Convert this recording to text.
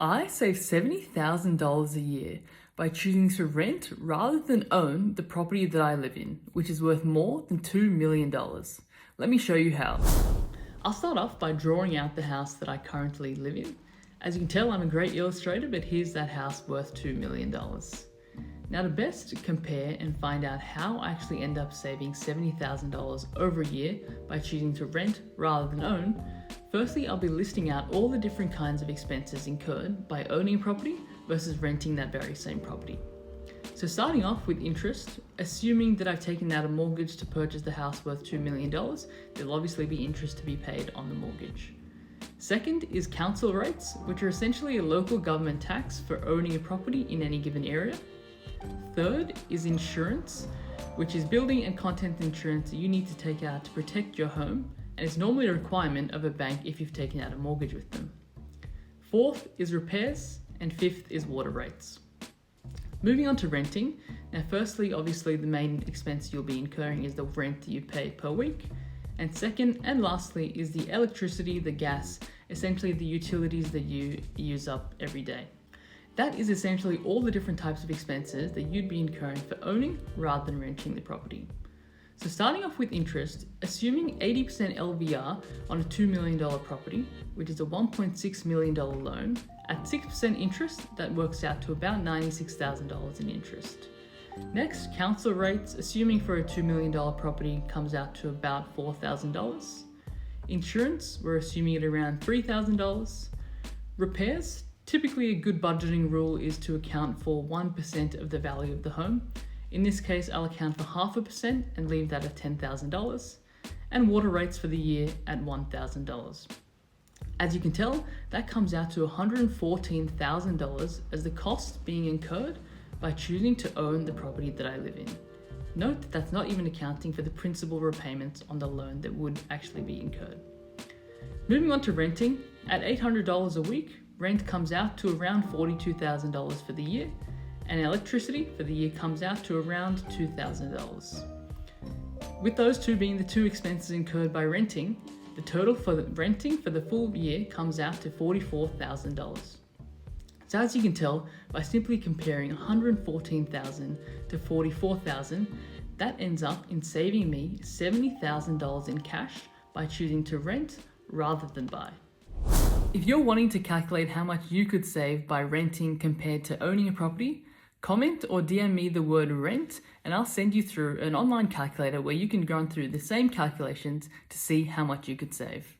I save $70,000 a year by choosing to rent rather than own the property that I live in, which is worth more than $2 million. Let me show you how. I'll start off by drawing out the house that I currently live in. As you can tell, I'm a great illustrator, but here's that house worth $2 million. Now, to best compare and find out how I actually end up saving $70,000 over a year by choosing to rent rather than own, firstly, I'll be listing out all the different kinds of expenses incurred by owning a property versus renting that very same property. So starting off with interest, assuming that I've taken out a mortgage to purchase the house worth $2 million, there'll obviously be interest to be paid on the mortgage. Second is council rates, which are essentially a local government tax for owning a property in any given area. Third is insurance, which is building and content insurance that you need to take out to protect your home, and it's normally a requirement of a bank if you've taken out a mortgage with them. Fourth is repairs, and fifth is water rates. Moving on to renting. Now, firstly, obviously the main expense you'll be incurring is the rent that you pay per week. And second and lastly is the electricity, the gas, essentially the utilities that you use up every day. That is essentially all the different types of expenses that you'd be incurring for owning rather than renting the property. So starting off with interest, assuming 80% LVR on a $2 million property, which is a $1.6 million loan, at 6% interest, that works out to about $96,000 in interest. Next, council rates, assuming for a $2 million property, comes out to about $4,000. Insurance, we're assuming at around $3,000. Repairs, typically a good budgeting rule is to account for 1% of the value of the home. In this case, I'll account for 0.5% and leave that at $10,000. And water rates for the year at $1,000. As you can tell, that comes out to $114,000 as the cost being incurred by choosing to own the property that I live in. Note that that's not even accounting for the principal repayments on the loan that would actually be incurred. Moving on to renting, at $800 a week, rent comes out to around $42,000 for the year, and electricity for the year comes out to around $2,000. With those two being the two expenses incurred by renting, the total for the renting for the full year comes out to $44,000. So as you can tell, by simply comparing $114,000 to $44,000, that ends up in saving me $70,000 in cash by choosing to rent rather than buy. If you're wanting to calculate how much you could save by renting compared to owning a property, comment or DM me the word rent and I'll send you through an online calculator where you can run through the same calculations to see how much you could save.